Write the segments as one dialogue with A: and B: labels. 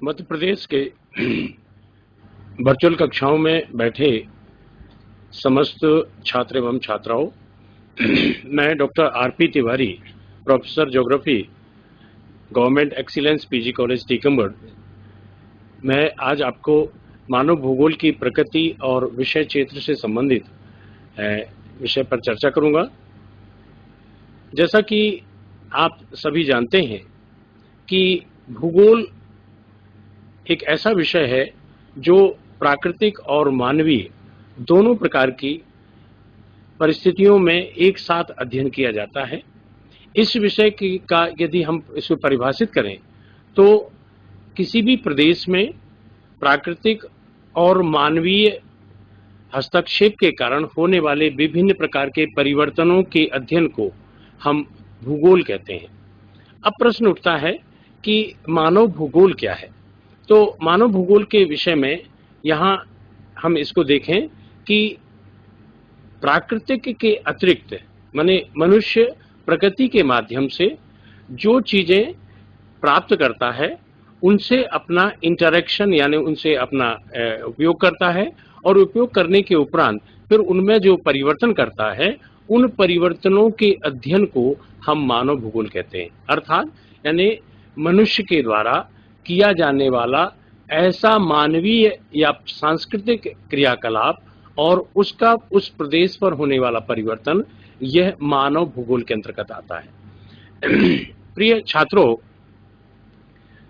A: मध्य प्रदेश के वर्चुअल कक्षाओं में बैठे समस्त छात्र एवं छात्राओं, मैं doctor RP Tiwari, professor geography, government excellence PG college Tikamgarh, मैं आज आपको मानव भूगोल की प्रकृति और विषय क्षेत्र से संबंधित विषय पर चर्चा करूंगा। जैसा कि आप सभी जानते हैं कि भूगोल एक ऐसा विषय है जो प्राकृतिक और मानवीय दोनों प्रकार की परिस्थितियों में एक साथ अध्ययन किया जाता है। इस विषय का यदि हम इसको परिभाषित करें तो किसी भी प्रदेश में प्राकृतिक और मानवीय हस्तक्षेप के कारण होने वाले विभिन्न प्रकार के परिवर्तनों के अध्ययन को हम भूगोल कहते हैं। अब प्रश्न उठता है कि मानव भूगोल क्या है। तो मानव भूगोल के विषय में यहाँ हम इसको देखें कि प्राकृतिक के अतिरिक्त माने मनुष्य प्रकृति के माध्यम से जो चीजें प्राप्त करता है उनसे अपना इंटरेक्शन यानी उनसे अपना उपयोग करता है और उपयोग करने के उपरांत फिर उनमें जो परिवर्तन करता है उन परिवर्तनों के अध्ययन को हम मानव भूगोल कहते हैं। अर्थात यानी मनुष्य के द्वारा किया जाने वाला ऐसा मानवीय या सांस्कृतिक क्रियाकलाप और उसका उस प्रदेश पर होने वाला परिवर्तन, यह मानव भूगोल के अंतर्गत आता है। प्रिय छात्रों,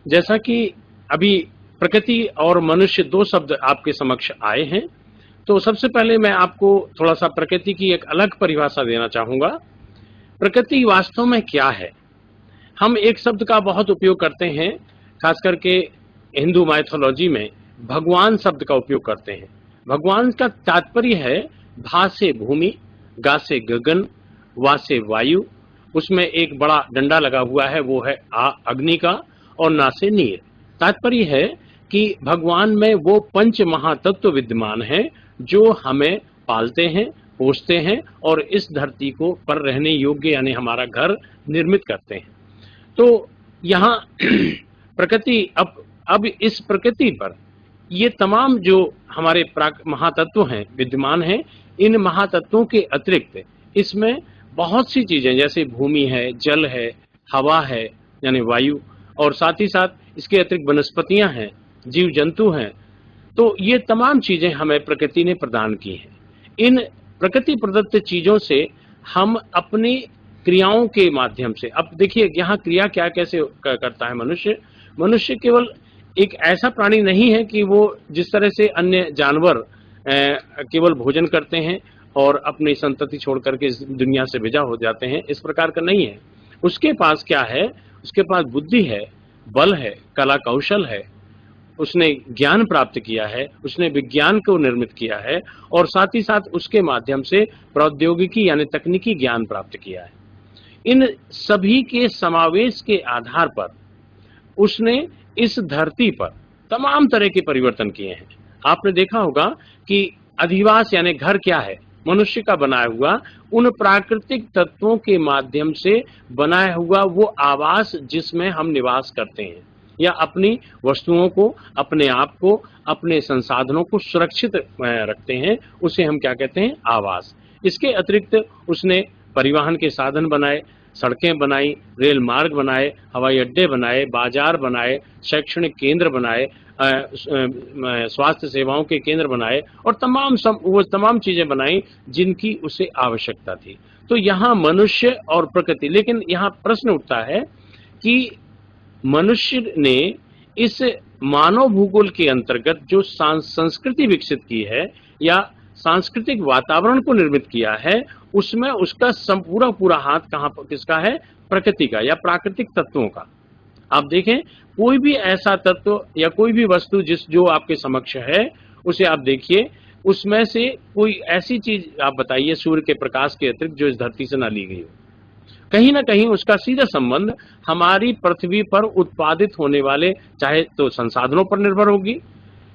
A: जैसा कि अभी प्रकृति और मनुष्य दो शब्द आपके समक्ष आए हैं, तो सबसे पहले मैं आपको थोड़ा सा प्रकृति की एक अलग परिभाषा देना चाहूंगा। प्रकृति वास्तव में क्या है? हम एक शब्द का बहुत उपयोग करते हैं, खास करके हिंदू माइथोलॉजी में भगवान शब्द का उपयोग करते हैं। भगवान का तात्पर्य है भा से भूमि, गा से गगन, वा से वायु, उसमें एक बड़ा डंडा लगा हुआ है वो है अग्नि का, और ना से नीर। तात्पर्य है कि भगवान में वो पंच महातत्व विद्यमान है जो हमें पालते हैं, पोषते हैं और इस धरती को पर रहने योग्य यानी हमारा घर निर्मित करते हैं। तो यहाँ प्रकृति अब इस प्रकृति पर ये तमाम जो हमारे महातत्व हैं विद्यमान हैं, इन महातत्वों के अतिरिक्त इसमें बहुत सी चीजें जैसे भूमि है, जल है, हवा है यानी वायु, और साथ ही साथ इसके अतिरिक्त वनस्पतियां हैं, जीव जंतु हैं। तो ये तमाम चीजें हमें प्रकृति ने प्रदान की हैं। इन प्रकृति प्रदत्त चीजों से हम अपनी क्रियाओं के माध्यम से, अब देखिए यहाँ क्रिया क्या कैसे करता है मनुष्य केवल एक ऐसा प्राणी नहीं है कि वो जिस तरह से अन्य जानवर केवल भोजन करते हैं और अपनी संतति छोड़ करके इस दुनिया से विदा हो जाते हैं, इस प्रकार का नहीं है। उसके पास क्या है? उसके पास बुद्धि है, बल है, कला कौशल है, उसने ज्ञान प्राप्त किया है, उसने विज्ञान को निर्मित किया है और साथ ही साथ उसके माध्यम से प्रौद्योगिकी यानी तकनीकी ज्ञान प्राप्त किया है। इन सभी के समावेश के आधार पर उसने इस धरती पर तमाम तरह के परिवर्तन किए हैं। आपने देखा होगा कि अधिवास यानी घर क्या है? मनुष्य का बनाया हुआ उन प्राकृतिक तत्वों के माध्यम से बनाया हुआ वो आवास जिसमें हम निवास करते हैं या अपनी वस्तुओं को, अपने आप को, अपने संसाधनों को सुरक्षित रखते हैं, उसे हम क्या कहते हैं? आवास। इसके अतिरिक्त उसने परिवहन के साधन बनाए, सड़कें बनाई, रेल मार्ग बनाए, हवाई अड्डे बनाए, बाजार बनाए, शैक्षणिक केंद्र बनाए, स्वास्थ्य सेवाओं के केंद्र बनाए और वो तमाम चीजें बनाई जिनकी उसे आवश्यकता थी। तो यहाँ मनुष्य और प्रकृति, लेकिन यहाँ प्रश्न उठता है कि मनुष्य ने इस मानव भूगोल के अंतर्गत जो संस्कृति विकसित की है या सांस्कृतिक वातावरण को निर्मित किया है, उसमें उसका पूरा हाथ कहाँ पर किसका है? प्रकृति का या प्राकृतिक तत्वों का। आप देखें कोई भी ऐसा तत्व या कोई भी वस्तु जो आपके समक्ष है, उसे आप देखिए, उसमें से कोई ऐसी चीज आप बताइए सूर्य के प्रकाश के अतिरिक्त जो इस धरती से ना ली गई हो। कहीं ना कहीं उसका सीधा संबंध हमारी पृथ्वी पर उत्पादित होने वाले चाहे तो संसाधनों पर निर्भर होगी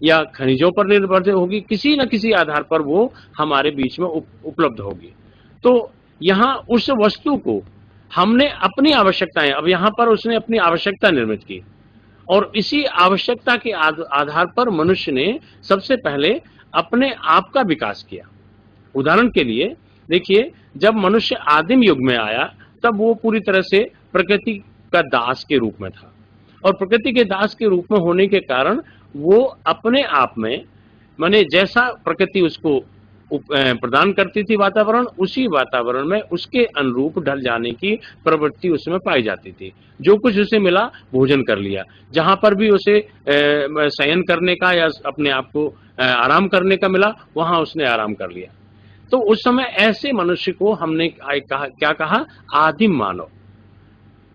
A: या खनिजों पर निर्भर होगी, किसी न किसी आधार पर वो हमारे बीच में उपलब्ध होगी। तो यहाँ उस वस्तु को हमने अपनी आवश्यकताएं, अब यहाँ पर उसने अपनी आवश्यकता निर्मित की और इसी आवश्यकता के आधार पर मनुष्य ने सबसे पहले अपने आप का विकास किया। उदाहरण के लिए देखिए, जब मनुष्य आदिम युग में आया तब वो पूरी तरह से प्रकृति का दास के रूप में था, और प्रकृति के दास के रूप में होने के कारण वो अपने आप में, माने जैसा प्रकृति उसको प्रदान करती थी वातावरण, उसी वातावरण में उसके अनुरूप ढल जाने की प्रवृत्ति उसमें पाई जाती थी। जो कुछ उसे मिला भोजन कर लिया, जहां पर भी उसे शयन करने का या अपने आप को आराम करने का मिला वहां उसने आराम कर लिया। तो उस समय ऐसे मनुष्य को हमने क्या कहा? आदिम मानव।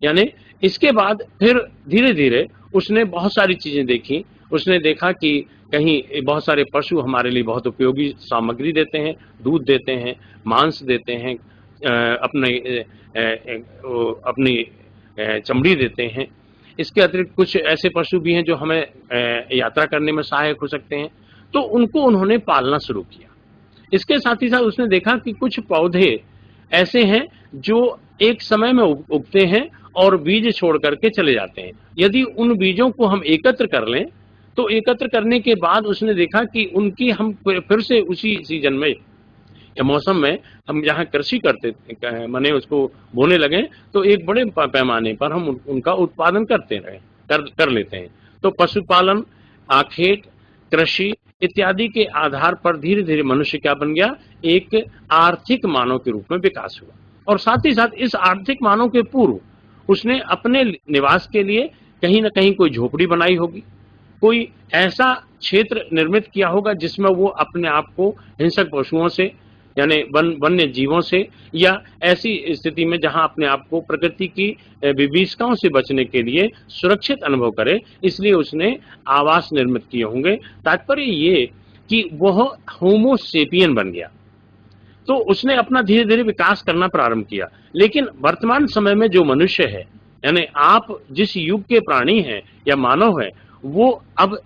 A: यानी इसके बाद फिर धीरे धीरे उसने बहुत सारी चीजें देखी। उसने देखा कि कहीं बहुत सारे पशु हमारे लिए बहुत उपयोगी सामग्री देते हैं, दूध देते हैं, मांस देते हैं, अपनी चमड़ी देते हैं। इसके अतिरिक्त कुछ ऐसे पशु भी हैं जो हमें यात्रा करने में सहायक हो सकते हैं। तो उनको उन्होंने पालना शुरू किया। इसके साथ ही साथ उसने देखा कि कुछ पौधे ऐसे हैं जो एक समय में उगते हैं और बीज छोड़ करके चले जाते हैं। यदि उन बीजों को हम एकत्र कर लें तो एकत्र करने के बाद उसने देखा कि उनकी हम फिर से उसी सीजन में या मौसम में हम जहाँ कृषि करते माने उसको बोने लगे तो एक बड़े पैमाने पर हम उनका उत्पादन कर लेते हैं। तो पशुपालन, आखेट, कृषि इत्यादि के आधार पर धीरे धीरे मनुष्य क्या बन गया? एक आर्थिक मानव के रूप में विकास हुआ। और साथ ही साथ इस आर्थिक मानव के पूर्व उसने अपने निवास के लिए कहीं ना कहीं कोई झोपड़ी बनाई होगी, कोई ऐसा क्षेत्र निर्मित किया होगा जिसमें वो अपने आप को हिंसक पशुओं से यानी वन्य जीवों से या ऐसी स्थिति में जहां अपने आप को प्रकृति की विभीषिकाओं से बचने के लिए सुरक्षित अनुभव करे, इसलिए उसने आवास निर्मित किए होंगे। तात्पर्य ये कि वह होमो सेपियन बन गया। तो उसने अपना धीरे धीरे विकास करना प्रारंभ किया। लेकिन वर्तमान समय में जो मनुष्य है, यानी आप जिस युग के प्राणी हैं या मानव है, वो अब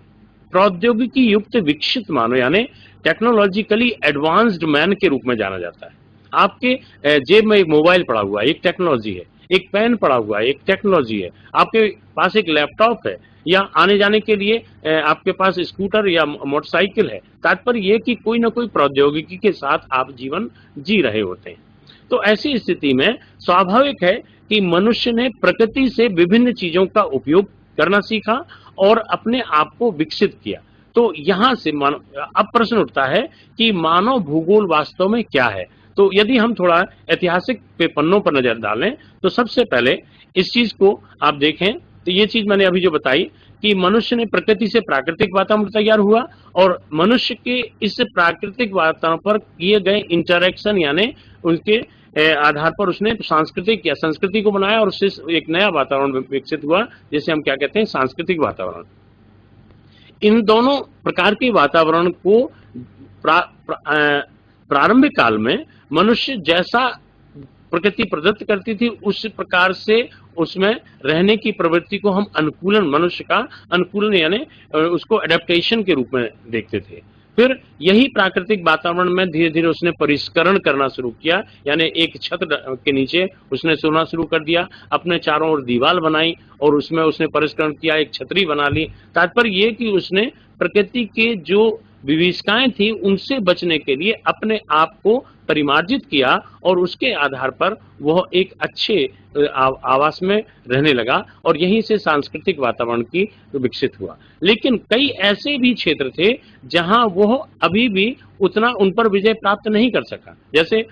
A: प्रौद्योगिकी युक्त विकसित मानव यानी टेक्नोलॉजिकली एडवांस्ड मैन के रूप में जाना जाता है। आपके जेब में एक मोबाइल पड़ा हुआ है, एक टेक्नोलॉजी है, एक पेन पड़ा हुआ है, एक टेक्नोलॉजी है, आपके पास एक लैपटॉप है, या आने जाने के लिए आपके पास स्कूटर या मोटरसाइकिल है। तात्पर्य ये कि कोई ना कोई प्रौद्योगिकी के साथ आप जीवन जी रहे होते हैं। तो ऐसी स्थिति में स्वाभाविक है कि मनुष्य ने प्रकृति से विभिन्न चीजों का उपयोग करना सीखा और अपने आप को विकसित किया। तो यहां से अब प्रश्न उठता है कि मानव भूगोल वास्तव में क्या है। तो यदि हम थोड़ा ऐतिहासिक पन्नों पर नजर डालें तो सबसे पहले इस चीज को आप देखें तो ये चीज मैंने अभी जो बताई कि मनुष्य ने प्रकृति से प्राकृतिक वातावरण तैयार हुआ और मनुष्य के इस प्राकृतिक वातावरण पर किए गए इंटरेक्शन यानी उनके आधार पर उसने सांस्कृतिक या संस्कृति को बनाया और उससे एक नया वातावरण विकसित हुआ, जिसे हम क्या कहते हैं? सांस्कृतिक वातावरण। इन दोनों प्रकार के वातावरण को प्रारंभिक काल में मनुष्य जैसा प्रकृति प्रदत्त करती थी उस प्रकार से उसमें रहने की प्रवृत्ति को हम अनुकूलन, मनुष्य का अनुकूलन यानी उसको एडेप्टेशन के रूप में देखते थे। फिर यही प्राकृतिक वातावरण में धीरे धीरे उसने परिष्करण करना शुरू किया, यानी एक छत के नीचे उसने सोना शुरू कर दिया, अपने चारों ओर दीवार बनाई और उसमें उसने परिष्करण किया, एक छतरी बना ली। तात्पर्य ये कि उसने प्रकृति के जो विभीषिकाएं थी उनसे बचने के लिए अपने आप को परिमार्जित किया और उसके आधार पर वह एक अच्छे आवास में रहने लगा और यहीं से सांस्कृतिक वातावरण की विकसित हुआ। लेकिन कई ऐसे भी क्षेत्र थे जहां वह अभी भी उतना उन पर विजय प्राप्त नहीं कर सका। जैसे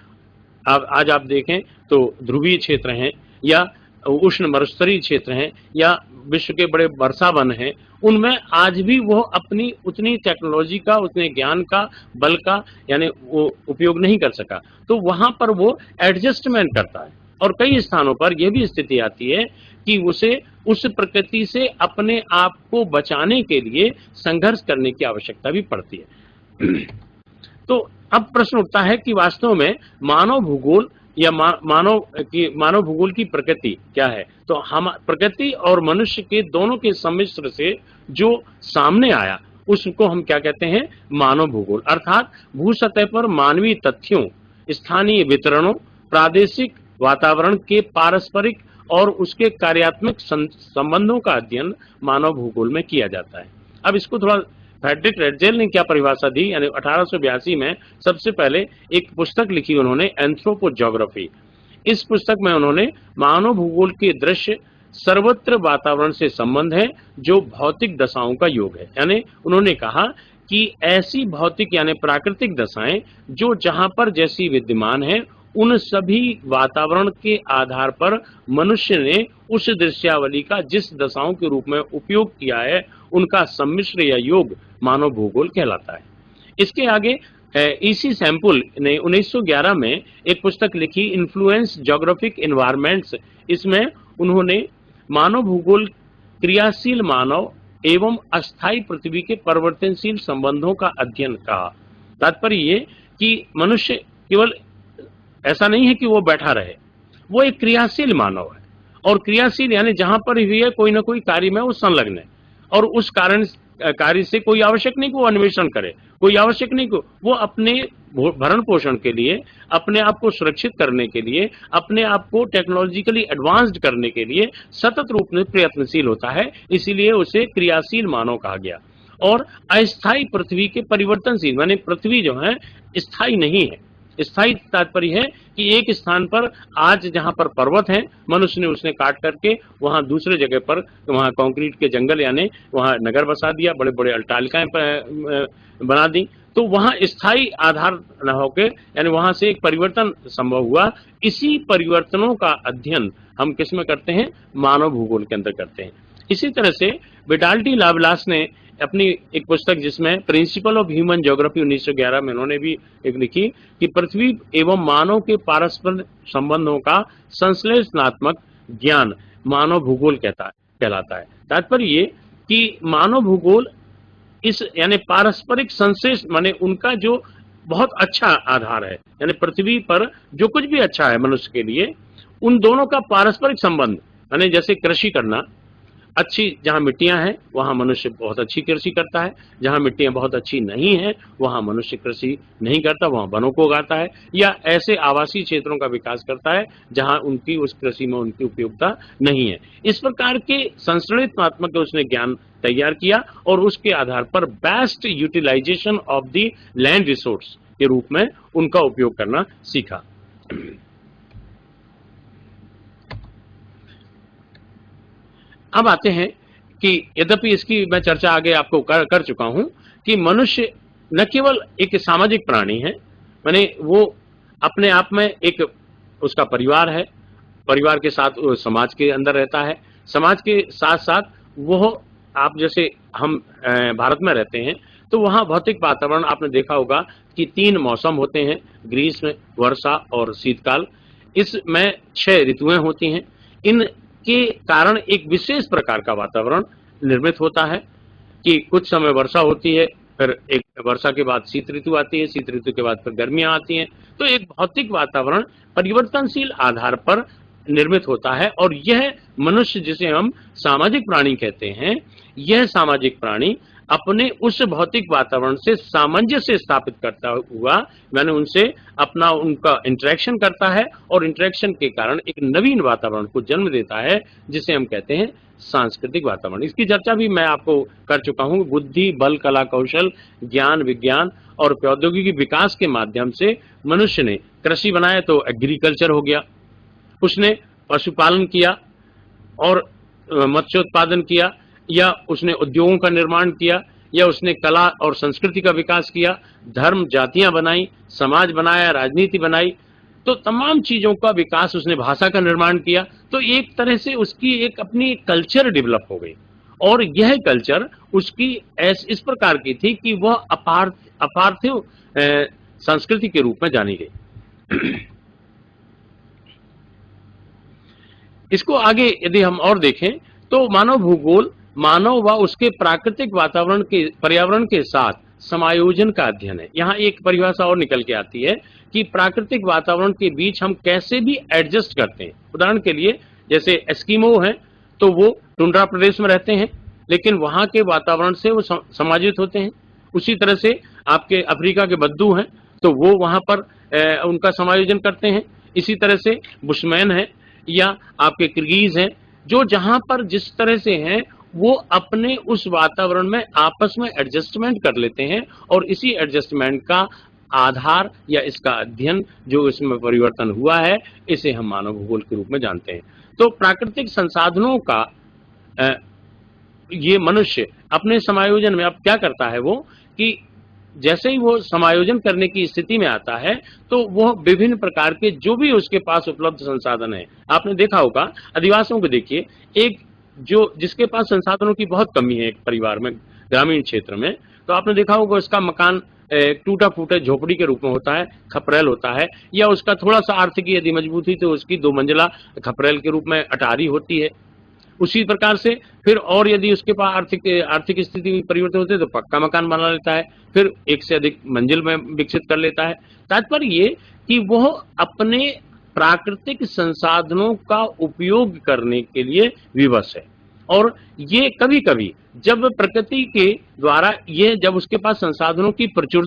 A: आज आप देखें तो ध्रुवीय क्षेत्र हैं या उष्ण मरुस्थलीय क्षेत्र हैं या विश्व के बड़े वर्षा वन हैं, उनमें आज भी वो अपनी उतनी टेक्नोलॉजी का, उतने ज्ञान का, बल का यानी वो उपयोग नहीं कर सका। तो वहां पर वो एडजस्टमेंट करता है और कई स्थानों पर यह भी स्थिति आती है कि उसे उस प्रकृति से अपने आप को बचाने के लिए संघर्ष करने की आवश्यकता भी पड़ती है। तो अब प्रश्न उठता है कि वास्तव में मानव भूगोल या मानव भूगोल की प्रकृति क्या है? तो हम प्रकृति और मनुष्य के दोनों के सम्मिश्र से जो सामने आया उसको हम क्या कहते हैं? मानव भूगोल। अर्थात भू सतह पर मानवीय तथ्यों, स्थानीय वितरणों, प्रादेशिक वातावरण के पारस्परिक और उसके कार्यात्मक संबंधों का अध्ययन मानव भूगोल में किया जाता है। अब इसको थोड़ा फ्रेडरिक रेडजेल ने क्या परिभाषा दी, यानी 1882 में सबसे पहले एक पुस्तक लिखी उन्होंने, एंथ्रोपोज्योग्राफी। इस पुस्तक में उन्होंने मानव भूगोल के दृश्य सर्वत्र वातावरण से संबंध है जो भौतिक दशाओं का योग है। यानी उन्होंने कहा कि ऐसी भौतिक यानी प्राकृतिक दशाएं जो जहां पर जैसी विद्यमान है, उन सभी वातावरण के आधार पर मनुष्य ने उस दृश्यावली का जिस दशाओं के रूप में उपयोग किया है, उनका सम्मिश्र या योग मानव भूगोल कहलाता है। इसके आगे इसी सैंपल ने 1911 में एक पुस्तक लिखी, इन्फ्लुएंस ज्योग्राफिक एनवायरमेंट्स। इसमें उन्होंने मानव भूगोल क्रियाशील मानव एवं अस्थायी पृथ्वी के परिवर्तनशील संबंधों का अध्ययन कहा। तात्पर्य ये कि मनुष्य केवल ऐसा नहीं है कि वो बैठा रहे, वो एक क्रियाशील मानव है, और क्रियाशील यानी जहां पर भी है कोई ना कोई कार्य में वो संलग्न है, और उस कार्य से कोई आवश्यक नहीं कि वो अन्वेषण करे, कोई आवश्यक नहीं कि वो अपने भरण पोषण के लिए, अपने आप को सुरक्षित करने के लिए, अपने आप को टेक्नोलॉजिकली एडवांस्ड करने के लिए सतत रूप में प्रयत्नशील होता है, इसीलिए उसे क्रियाशील मानव कहा गया। और अस्थायी पृथ्वी के परिवर्तनशील, माने पृथ्वी जो है स्थायी नहीं है। स्थायी तात्पर्य है कि एक स्थान पर आज जहां पर पर्वत है, मनुष्य ने उसने काट करके वहां दूसरे जगह पर वहां कंक्रीट के जंगल यानी वहां नगर बसा दिया, बड़े बड़े अट्टालिकाएं बना दी, तो वहां स्थायी आधार न होकर यानी वहां से एक परिवर्तन संभव हुआ। इसी परिवर्तनों का अध्ययन हम किस में करते हैं, मानव भूगोल के अंदर करते हैं। इसी तरह से विडाल्डी लावलास ने अपनी एक पुस्तक जिसमें प्रिंसिपल ऑफ ह्यूमन ज्योग्राफी 1911 में उन्होंने भी एक लिखी कि पृथ्वी एवं मानव के पारस्पर संबंधों का संश्लेषणात्मक ज्ञान मानव भूगोल कहलाता है। तात्पर्य ये कि मानव भूगोल इस यानी पारस्परिक संश्लेष माने उनका जो बहुत अच्छा आधार है, यानी पृथ्वी पर जो कुछ भी अच्छा है मनुष्य के लिए, उन दोनों का पारस्परिक संबंध, यानी जैसे कृषि करना, अच्छी जहां मिट्टियां हैं वहां मनुष्य बहुत अच्छी कृषि करता है, जहां मिट्टियां बहुत अच्छी नहीं है वहां मनुष्य कृषि नहीं करता, वहां वनों को उगाता है, या ऐसे आवासीय क्षेत्रों का विकास करता है जहां उनकी उस कृषि में उनकी उपयोगिता नहीं है। इस प्रकार के संश्लेषणात्मक उसने ज्ञान तैयार किया और उसके आधार पर best utilization of the land resource के रूप में उनका उपयोग करना सीखा। अब आते हैं कि यद्यपि इसकी मैं चर्चा आगे आपको कर चुका हूं कि मनुष्य न केवल एक सामाजिक प्राणी है, माने वो अपने आप में एक उसका परिवार है, परिवार के साथ समाज के अंदर रहता है, समाज के साथ साथ वो आप जैसे हम भारत में रहते हैं तो वहां भौतिक वातावरण आपने देखा होगा कि 3 मौसम होते हैं, ग्रीष्म, वर्षा और शीतकाल। इसमें 6 ऋतुएं होती हैं। इन के कारण एक विशेष प्रकार का वातावरण निर्मित होता है कि कुछ समय वर्षा होती है, फिर एक वर्षा के बाद शीत ऋतु आती है, शीत ऋतु के बाद फिर गर्मियां आती हैं। तो एक भौतिक वातावरण परिवर्तनशील आधार पर निर्मित होता है, और यह मनुष्य जिसे हम सामाजिक प्राणी कहते हैं, यह सामाजिक प्राणी अपने उस भौतिक वातावरण से सामंजस्य स्थापित करता हुआ मैंने उनसे अपना उनका इंटरेक्शन करता है, और इंटरेक्शन के कारण एक नवीन वातावरण को जन्म देता है जिसे हम कहते हैं सांस्कृतिक वातावरण। इसकी चर्चा भी मैं आपको कर चुका हूं। बुद्धि, बल, कला, कौशल, ज्ञान, विज्ञान और प्रौद्योगिकी विकास के माध्यम से मनुष्य ने कृषि बनाया तो एग्रीकल्चर हो गया, उसने पशुपालन किया और मत्स्योत्पादन किया, या उसने उद्योगों का निर्माण किया, या उसने कला और संस्कृति का विकास किया, धर्म जातियां बनाई, समाज बनाया, राजनीति बनाई, तो तमाम चीजों का विकास उसने, भाषा का निर्माण किया। तो एक तरह से उसकी एक अपनी कल्चर डेवलप हो गई, और यह कल्चर उसकी इस प्रकार की थी कि वह अपार्थिव संस्कृति के रूप में जानी गई। इसको आगे यदि हम और देखें तो मानव भूगोल मानव व उसके प्राकृतिक वातावरण के पर्यावरण के साथ समायोजन का अध्ययन है। यहाँ एक परिभाषा और निकल के आती है कि प्राकृतिक वातावरण के बीच हम कैसे भी एडजस्ट करते हैं। उदाहरण के लिए जैसे एस्किमो हैं तो वो टुंड्रा प्रदेश में रहते हैं, लेकिन वहां के वातावरण से वो समायोजित होते हैं। उसी तरह से आपके अफ्रीका के बद्दू हैं तो वो वहां पर उनका समायोजन करते हैं। इसी तरह से बुशमैन है या आपके किर्गिज हैं, जो जहां पर जिस तरह से हैं वो अपने उस वातावरण में आपस में एडजस्टमेंट कर लेते हैं और इसी एडजस्टमेंट का आधार या इसका अध्ययन जो इसमें परिवर्तन हुआ है, इसे हम मानव भूगोल के रूप में जानते हैं। तो प्राकृतिक संसाधनों का अ, ये मनुष्य अपने समायोजन में अब क्या करता है वो कि जैसे ही वो समायोजन करने की स्थिति में आता है, तो वो विभिन्न प्रकार के जो भी उसके पास उपलब्ध संसाधन है, आपने देखा होगा आदिवासियों को देखिए, एक जो जिसके पास संसाधनों की बहुत कमी है एक परिवार में, ग्रामीण क्षेत्र में, तो आपने देखा होगा उसका मकान टूटा फूटा झोपड़ी के रूप में होता है, खपरेल होता है, या उसका थोड़ा सा आर्थिक यदि मजबूत हुई तो उसकी दो मंजिला खपरेल के रूप में अटारी होती है। उसी प्रकार से फिर और यदि उसके पास आर्थिक आर्थिक स्थिति में परिवर्तन होते हैं तो पक्का मकान बना लेता है, फिर एक से अधिक मंजिल में विकसित कर लेता है। तात्पर्य ये कि वह अपने प्राकृतिक संसाधनों का उपयोग करने के लिए विवश है। और ये कभी कभी जब प्रकृति के द्वारा ये जब उसके पास संसाधनों की प्रचुर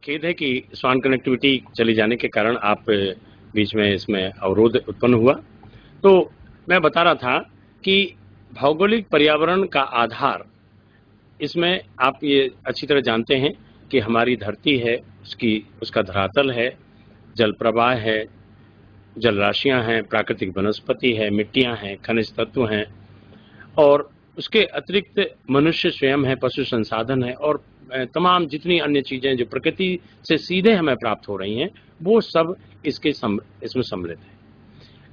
A: खेद है कि स्वान कनेक्टिविटी चली जाने के कारण आप बीच में इसमें अवरोध उत्पन्न हुआ। तो मैं बता रहा था कि भौगोलिक पर्यावरण का आधार, इसमें आप ये अच्छी तरह जानते हैं कि हमारी धरती है, उसका धरातल है, जल प्रवाह है, जल राशियां हैं, प्राकृतिक वनस्पति है, मिट्टियां हैं, खनिज तत्व हैं, और उसके अतिरिक्त मनुष्य स्वयं है, पशु संसाधन है, और तमाम जितनी अन्य चीजें जो प्रकृति से सीधे हमें प्राप्त हो रही हैं, वो सब इसमें सम्मिलित है।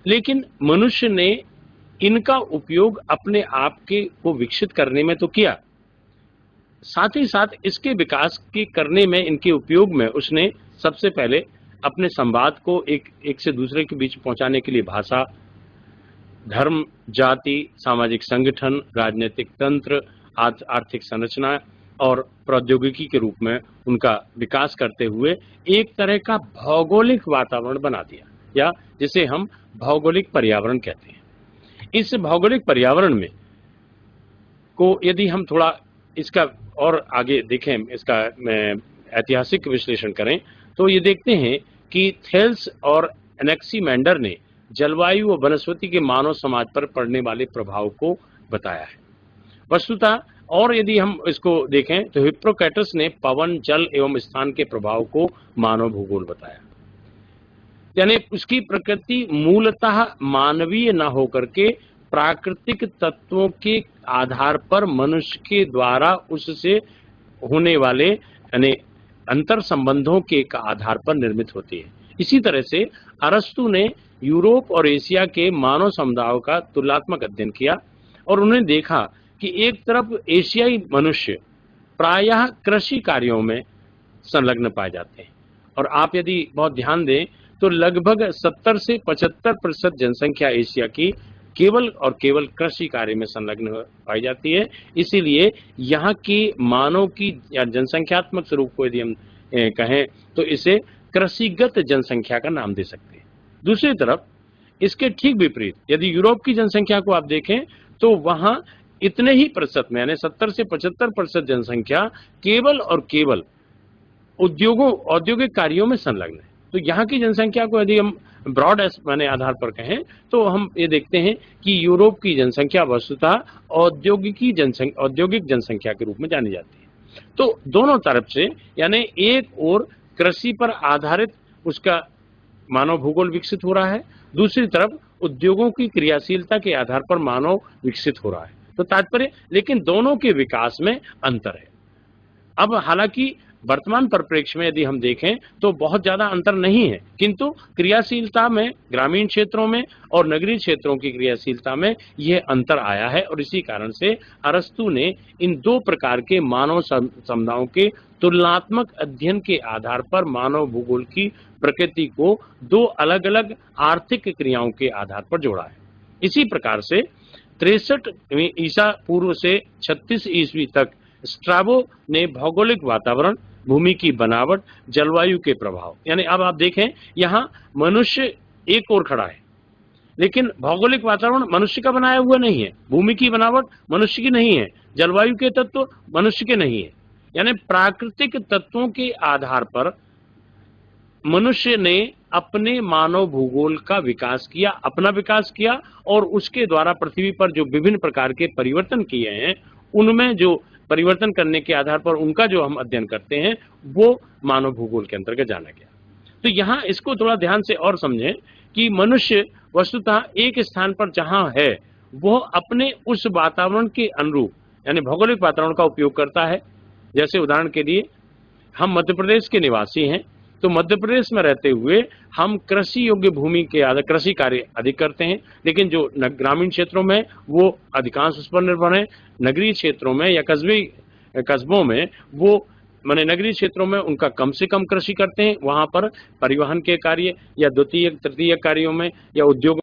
A: लेकिन मनुष्य ने इनका उपयोग अपने आप को विकसित करने में तो किया, साथ ही साथ इसके विकास के करने में, इनके उपयोग में उसने सबसे पहले अपने संवाद को एक से दूसरे के बीच पहुंचाने के लिए भाषा, धर्म, जाति, सामाजिक संगठन, राजनीतिक तंत्र, आर्थिक संरचना और प्रौद्योगिकी के रूप में उनका विकास करते हुए एक तरह का भौगोलिक वातावरण बना दिया, या जिसे हम भौगोलिक पर्यावरण कहते हैं। इस भौगोलिक पर्यावरण में को यदि हम थोड़ा इसका और आगे देखें, इसका ऐतिहासिक विश्लेषण करें, तो ये देखते हैं कि थेल्स और एनेक्सीमेंडर ने जलवायु और वनस्पति के मानव समाज पर पड़ने वाले प्रभाव को बताया है। वस्तुतः और यदि हम इसको देखें तो हिप्पोक्रेटस ने पवन, जल एवं स्थान के प्रभाव को मानव भूगोल बताया, यानी उसकी प्रकृति मूलतः मानवीय न होकर के प्राकृतिक तत्वों के आधार पर मनुष्य के द्वारा उससे होने वाले यानी अंतर संबंधों के आधार पर निर्मित होती है। इसी तरह से अरस्तु ने यूरोप और एशिया के मानव समुदायों का तुलनात्मक अध्ययन किया और उन्होंने देखा कि एक तरफ एशियाई मनुष्य प्रायः कृषि कार्यों में संलग्न पाए जाते हैं, और आप यदि बहुत ध्यान दें तो लगभग 70 से 75% जनसंख्या एशिया की केवल और केवल कृषि कार्य में संलग्न पाई जाती है। इसीलिए यहाँ की मानव की या जनसंख्यात्मक स्वरूप को यदि हम कहें तो इसे कृषिगत जनसंख्या का नाम दे सकते हैं। दूसरी तरफ इसके ठीक विपरीत यदि यूरोप की जनसंख्या को आप देखें तो वहां इतने ही प्रतिशत में यानी 70 से 75% जनसंख्या केवल और केवल औद्योगिक कार्यों में संलग्न है। तो यहाँ की जनसंख्या को यदि हम ब्रॉड माने आधार पर कहें तो हम ये देखते हैं कि यूरोप की जनसंख्या वस्तुतः औद्योगिक जनसंख्या के रूप में जानी जाती है। तो दोनों तरफ से यानी एक ओर कृषि पर आधारित उसका मानव भूगोल विकसित हो रहा है, दूसरी तरफ उद्योगों की क्रियाशीलता के आधार पर मानव विकसित हो रहा है। तो तात्पर्य, लेकिन दोनों के विकास में अंतर है। अब हालांकि वर्तमान परिप्रेक्ष्य में यदि हम देखें तो बहुत ज्यादा अंतर नहीं है, किंतु क्रियाशीलता में ग्रामीण क्षेत्रों में और नगरीय क्षेत्रों की क्रियाशीलता में यह अंतर आया है, और इसी कारण से अरस्तु ने इन दो प्रकार के मानव समुदायों के तुलनात्मक अध्ययन के आधार पर मानव भूगोल की प्रकृति को दो अलग अलग आर्थिक क्रियाओं के आधार पर जोड़ा है। इसी प्रकार से 63 ईसा पूर्व से 36 ईस्वी तक स्ट्राबो ने भौगोलिक वातावरण, भूमि की बनावट, जलवायु के प्रभाव, यानी अब आप देखें यहाँ मनुष्य एक ओर खड़ा है, लेकिन भौगोलिक वातावरण मनुष्य का बनाया हुआ नहीं है, भूमि की बनावट मनुष्य की नहीं है, जलवायु के तत्व मनुष्य के नहीं है, यानी प्राकृतिक तत्वों के आधार पर मनुष्य ने अपने मानव भूगोल का विकास किया, अपना विकास किया, और उसके द्वारा पृथ्वी पर जो विभिन्न प्रकार के परिवर्तन किए हैं उनमें जो परिवर्तन करने के आधार पर उनका जो हम अध्ययन करते हैं वो मानव भूगोल के अंतर्गत जाना गया। तो यहाँ इसको थोड़ा ध्यान से और समझें कि मनुष्य वस्तुतः एक स्थान पर जहाँ है वह अपने उस वातावरण के अनुरूप यानी भौगोलिक वातावरण का उपयोग करता है। जैसे उदाहरण के लिए हम मध्य प्रदेश के निवासी हैं, तो मध्य प्रदेश में रहते हुए हम कृषि योग्य भूमि के आधार कृषि कार्य अधिक करते हैं, लेकिन जो ग्रामीण क्षेत्रों में वो अधिकांश उस पर निर्भर है। नगरीय क्षेत्रों में या कस्बों में वो माने नगरीय क्षेत्रों में उनका कम से कम कृषि करते हैं, वहां पर परिवहन के कार्य या द्वितीय तृतीय कार्यों में या उद्योग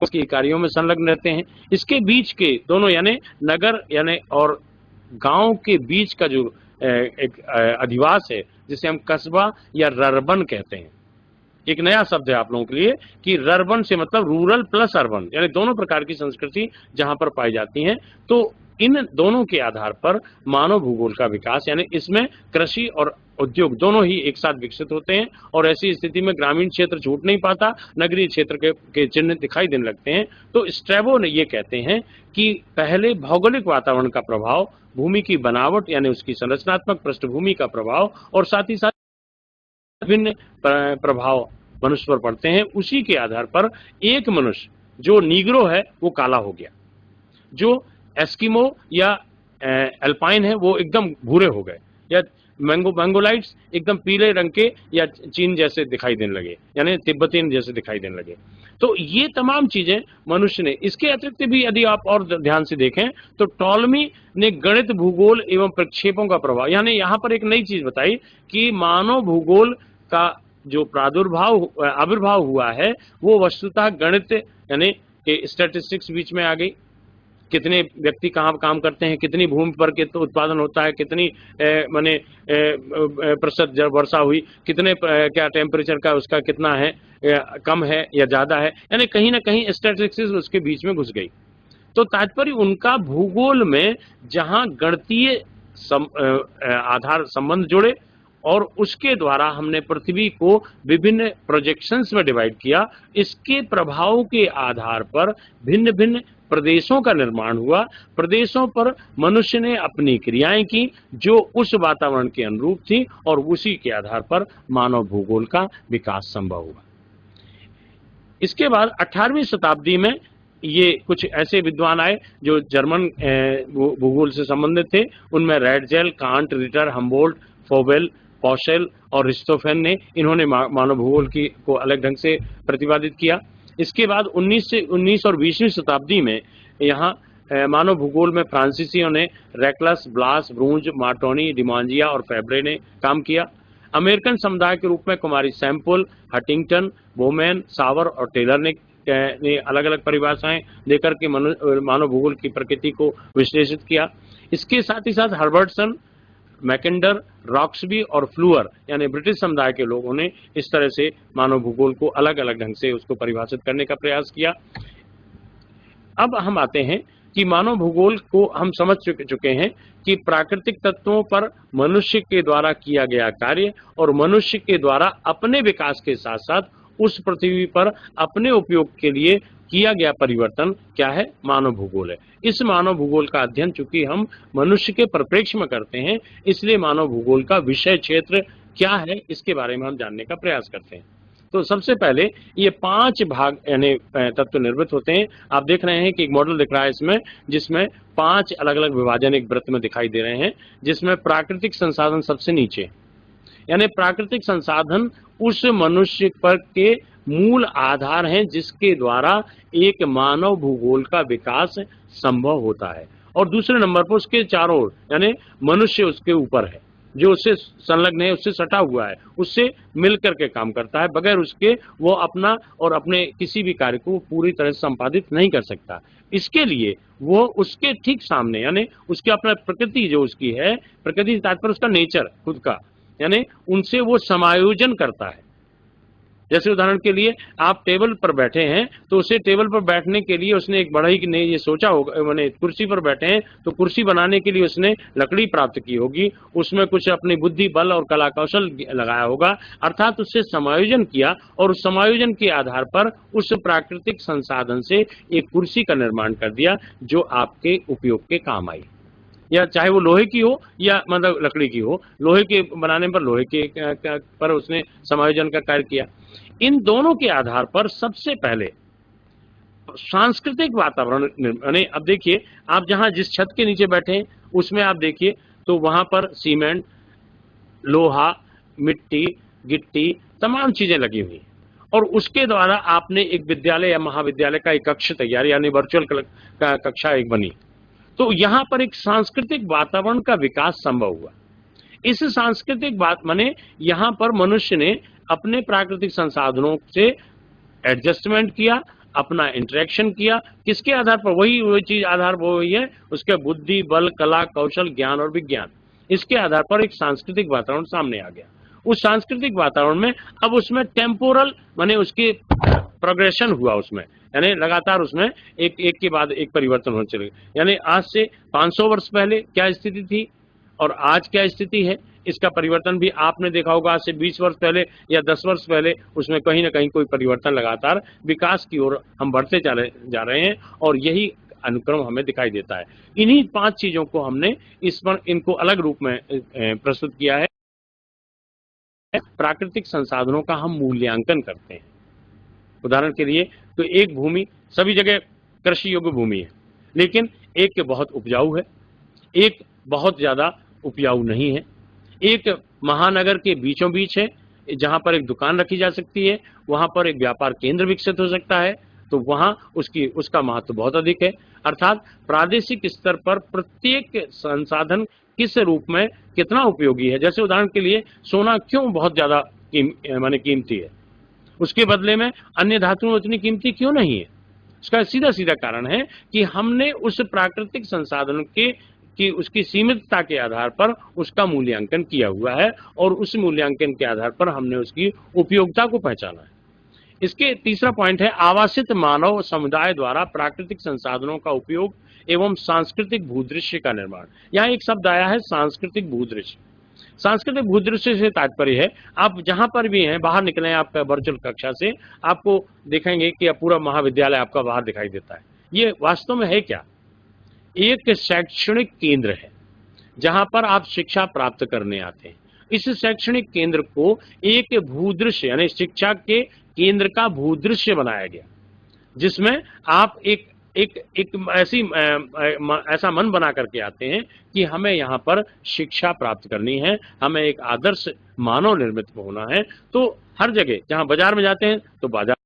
A: के कार्यों में संलग्न रहते हैं। इसके बीच के दोनों यानी नगर यानी और गांव के बीच का जो एक अधिवास है जिसे हम कस्बा या रर्बन कहते हैं। एक नया शब्द है आप लोगों के लिए कि रर्बन से मतलब रूरल प्लस अर्बन, यानी दोनों प्रकार की संस्कृति जहां पर पाई जाती हैं। तो इन दोनों के आधार पर मानव भूगोल का विकास, यानी इसमें कृषि और उद्योग दोनों ही एक साथ विकसित होते हैं, और ऐसी स्थिति में ग्रामीण क्षेत्र छूट नहीं पाता, नगरीय क्षेत्र के चिन्ह दिखाई देने लगते हैं। तो स्ट्रैबो ने ये कहते हैं कि पहले भौगोलिक वातावरण का प्रभाव, भूमि की बनावट यानी उसकी संरचनात्मक पृष्ठभूमि का प्रभाव, और साथ ही साथ विभिन्न प्रभाव मनुष्य पर पड़ते हैं। उसी के आधार पर एक मनुष्य जो नीग्रो है वो काला हो गया, जो एस्किमो या अल्पाइन है वो एकदम भूरे हो गए, या मैंगोलाइट्स एकदम पीले रंग के या चीन जैसे दिखाई देने लगे, यानी तिब्बतीन जैसे दिखाई देने लगे। तो ये तमाम चीजें मनुष्य ने, इसके अतिरिक्त भी यदि आप और ध्यान से देखें तो टॉलमी ने गणित, भूगोल एवं प्रक्षेपों का प्रभाव, यानी यहाँ पर एक नई चीज बताई कि मानव भूगोल का जो आविर्भाव हुआ है वो वस्तुतः गणित यानी स्टैटिस्टिक्स बीच में आ गई। कितने व्यक्ति कहाँ काम करते हैं, कितनी भूमि पर कितना उत्पादन होता है, कितनी प्रतिशत जब वर्षा हुई, कितने क्या टेम्परेचर का उसका कितना है, कम है या ज्यादा है, यानी कहीं ना कहीं स्टैटिस्टिक्स उसके बीच में घुस गई। तो तात्पर्य उनका भूगोल में जहां गणितीय आधार संबंध जुड़े और उसके द्वारा हमने पृथ्वी को विभिन्न प्रोजेक्शंस में डिवाइड किया, इसके प्रभाव के आधार पर भिन्न भिन्न प्रदेशों का निर्माण हुआ। प्रदेशों पर मनुष्य ने अपनी क्रियाएं की जो उस वातावरण के अनुरूप थी, और उसी के आधार पर मानव भूगोल का विकास संभव हुआ। इसके बाद 18वीं शताब्दी में ये कुछ ऐसे विद्वान आए जो जर्मन भूगोल से संबंधित थे। उनमें रैडजेल, कांट, रिटर, हम्बोल्ट, फोबेल, पॉशेल और रिस्टोफेन ने इन्होंने मानव भूगोल को अलग ढंग से प्रतिपादित किया। इसके बाद 19 और 20वीं शताब्दी में यहाँ मानव भूगोल में फ्रांसीसियों ने रेकलस, ब्लास, ब्रूंज, मार्टोनी, डिमांजिया और फेब्रे ने काम किया। अमेरिकन समुदाय के रूप में कुमारी सैम्पल, हटिंगटन, बोमैन, सावर और टेलर ने अलग अलग परिभाषाएं देकर के मानव भूगोल की प्रकृति को विश्लेषित किया। इसके साथ ही साथ हर्बर्टसन, मैकेंडर, रॉक्सबी और फ्लूअर यानी ब्रिटिश समुदाय के लोगों ने इस तरह से मानव भूगोल को अलग अलग ढंग से उसको परिभाषित करने का प्रयास किया। अब हम आते हैं कि मानव भूगोल को हम समझ चुके हैं कि प्राकृतिक तत्वों पर मनुष्य के द्वारा किया गया कार्य और मनुष्य के द्वारा अपने विकास के साथ साथ उस पृथ्वी पर अपने उपयोग के लिए किया गया परिवर्तन क्या है, मानव भूगोल है। इस मानव भूगोल का अध्ययन चूंकि हम मनुष्य के परिप्रेक्ष्य में करते हैं, इसलिए मानव भूगोल का विषय क्षेत्र क्या है इसके बारे में हम जानने का प्रयास करते हैं। तो सबसे पहले ये 5 भाग यानी तत्व निर्मित होते हैं। आप देख रहे हैं कि एक मॉडल दिख रहा है इसमें, जिसमें 5 अलग अलग विभाजन एक वृत्त में दिखाई दे रहे हैं, जिसमें प्राकृतिक संसाधन सबसे नीचे, यानी प्राकृतिक संसाधन उस मनुष्य पर के मूल आधार हैं जिसके द्वारा एक मानव भूगोल का विकास संभव होता है। और दूसरे नंबर पर उसके चारों ओर यानी मनुष्य उसके ऊपर है, जो उससे संलग्न है, उससे सटा हुआ है, उससे मिलकर के काम करता है। बगैर उसके वो अपना और अपने किसी भी कार्य को पूरी तरह से संपादित नहीं कर सकता। इसके लिए वो उसके ठीक सामने यानी उसके अपना प्रकृति जो उसकी है, प्रकृति तात्पर्य उसका नेचर खुद का, यानी उनसे वो समायोजन करता है। जैसे उदाहरण के लिए आप टेबल पर बैठे हैं तो उसे टेबल पर बैठने के लिए उसने एक बढ़ई ने ये सोचा होगा, मैंने कुर्सी पर बैठे हैं तो कुर्सी बनाने के लिए उसने लकड़ी प्राप्त की होगी, उसमें कुछ अपनी बुद्धि, बल और कला कौशल लगाया होगा, अर्थात उससे समायोजन किया और उस समायोजन के आधार पर उस प्राकृतिक संसाधन से एक कुर्सी का निर्माण कर दिया जो आपके उपयोग के काम आई, या चाहे वो लोहे की हो या मतलब लकड़ी की हो। लोहे के बनाने पर लोहे के पर उसने समायोजन का कार्य किया। इन दोनों के आधार पर सबसे पहले सांस्कृतिक वातावरण यानी अब देखिए आप जहां जिस छत के नीचे बैठे हैं उसमें आप देखिए तो वहां पर सीमेंट, लोहा, मिट्टी, गिट्टी तमाम चीजें लगी हुई और उसके द्वारा आपने एक विद्यालय या महाविद्यालय का एक कक्ष तैयार यानी वर्चुअल कक्षा एक बनी। तो यहां पर एक सांस्कृतिक वातावरण का विकास संभव हुआ। इस सांस्कृतिक बात माने यहां पर मनुष्य ने अपने प्राकृतिक संसाधनों से एडजस्टमेंट किया, अपना इंटरेक्शन किया, किसके आधार पर, वही चीज आधार वो वही है उसके बुद्धि, बल, कला, कौशल, ज्ञान और विज्ञान। इसके आधार पर एक सांस्कृतिक वातावरण सामने आ गया। उस सांस्कृतिक वातावरण में अब उसमें टेम्पोरल माने उसके प्रोग्रेशन हुआ उसमें, यानी लगातार उसमें एक के बाद एक परिवर्तन होने चले। यानी आज से 500 वर्ष पहले क्या स्थिति थी और आज क्या स्थिति है, इसका परिवर्तन भी आपने देखा होगा। आज से 20 वर्ष पहले या 10 वर्ष पहले उसमें कहीं ना कहीं कोई परिवर्तन, लगातार विकास की ओर हम बढ़ते जा रहे हैं और यही अनुक्रम हमें दिखाई देता है। इन्हीं 5 चीजों को हमने इस पर इनको अलग रूप में प्रस्तुत किया है। प्राकृतिक संसाधनों का हम मूल्यांकन करते हैं। उदाहरण के लिए तो एक भूमि सभी जगह कृषि योग्य भूमि है, लेकिन एक बहुत उपजाऊ है, एक बहुत ज्यादा उपजाऊ नहीं है, एक महानगर के बीचों बीच है जहां पर एक दुकान रखी जा सकती है, वहां पर एक व्यापार केंद्र विकसित हो सकता है, तो वहां उसका महत्व बहुत अधिक है। अर्थात प्रादेशिक स्तर पर प्रत्येक संसाधन किस रूप में कितना उपयोगी है। जैसे उदाहरण के लिए सोना क्यों बहुत ज्यादा माने कीमती है, उसके बदले में अन्य धातुएं उतनी कीमती क्यों नहीं है? इसका सीधा सीधा कारण है कि हमने उस प्राकृतिक संसाधन की उसकी सीमितता के आधार पर उसका मूल्यांकन किया हुआ है और उस मूल्यांकन के आधार पर हमने उसकी उपयोगिता को पहचाना है। इसके तीसरा पॉइंट है आवासित मानव समुदाय द्वारा प्राकृतिक संसाधनों का उपयोग एवं सांस्कृतिक भूदृश्य का निर्माण। यहाँ एक शब्द आया है सांस्कृतिक भूदृश्य। सांस्कृतिक भूदृश्य से तात्पर्य है आप जहां पर भी हैं, बाहर निकले आपका वर्चुअल कक्षा से, आपको देखेंगे कि पूरा महाविद्यालय आपका बाहर दिखाई देता है। ये वास्तव में है क्या? एक शैक्षणिक केंद्र है जहां पर आप शिक्षा प्राप्त करने आते हैं। इस शैक्षणिक केंद्र को एक भूदृश्य यानी शिक्षा के केंद्र का भूदृश्य बनाया गया, जिसमें आप एक ऐसा मन बना करके आते हैं कि हमें यहाँ पर शिक्षा प्राप्त करनी है, हमें एक आदर्श मानव निर्मित होना है। तो हर जगह जहाँ बाजार में जाते हैं तो बाजार,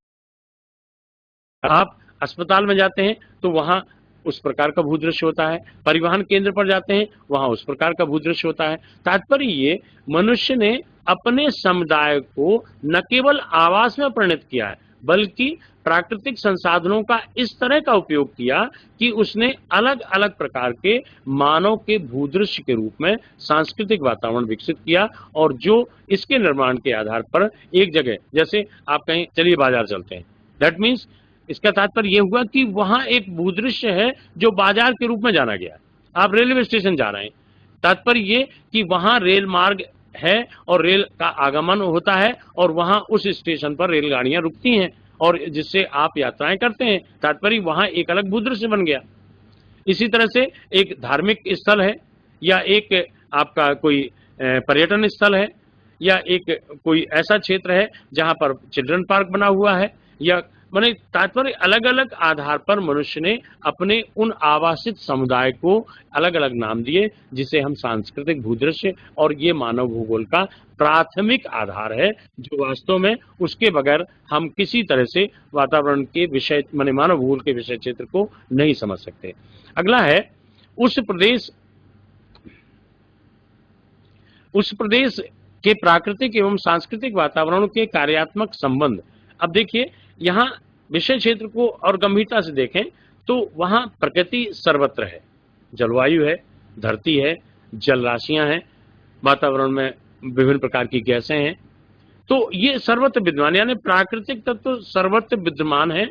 A: आप अस्पताल में जाते हैं तो वहाँ उस प्रकार का भूदृश्य होता है, परिवहन केंद्र पर जाते हैं वहाँ उस प्रकार का भूदृश्य होता है। तात्पर्य ये मनुष्य ने अपने समुदाय को न केवल आवास में परिणत किया है, बल्कि प्राकृतिक संसाधनों का इस तरह का उपयोग किया कि उसने अलग अलग प्रकार के मानव के भूदृश्य के रूप में सांस्कृतिक वातावरण विकसित किया। और जो इसके निर्माण के आधार पर एक जगह, जैसे आप कहीं चलिए बाजार चलते हैं, दैट मीन्स इसका तात्पर्य यह हुआ कि वहां एक भूदृश्य है जो बाजार के रूप में जाना गया। आप रेलवे स्टेशन जा रहे हैं, तात्पर्य ये कि वहां रेल मार्ग है और रेल का आगमन होता है और वहां उस स्टेशन पर रेलगाड़ियां रुकती हैं और जिससे आप यात्राएं करते हैं। तात्पर्य वहां एक अलग भूदृश्य बन गया। इसी तरह से एक धार्मिक स्थल है या एक आपका कोई पर्यटन स्थल है या एक कोई ऐसा क्षेत्र है जहां पर चिल्ड्रन पार्क बना हुआ है, या माने तात्पर्य अलग अलग आधार पर मनुष्य ने अपने उन आवासित समुदाय को अलग अलग नाम दिए, जिसे हम सांस्कृतिक भूदृश्य, और ये मानव भूगोल का प्राथमिक आधार है, जो वास्तव में उसके बगैर हम किसी तरह से वातावरण के विषय माने मानव भूगोल के विषय क्षेत्र को नहीं समझ सकते। अगला है उस प्रदेश के प्राकृतिक एवं सांस्कृतिक वातावरण के कार्यात्मक संबंध। अब देखिए यहाँ विषय क्षेत्र को और गंभीरता से देखें तो वहाँ प्रकृति सर्वत्र है, जलवायु है, धरती है, जल राशियां हैं, वातावरण में विभिन्न प्रकार की गैसें हैं, तो ये सर्वत्र विद्यमान, यानी प्राकृतिक तत्व सर्वत्र विद्यमान है।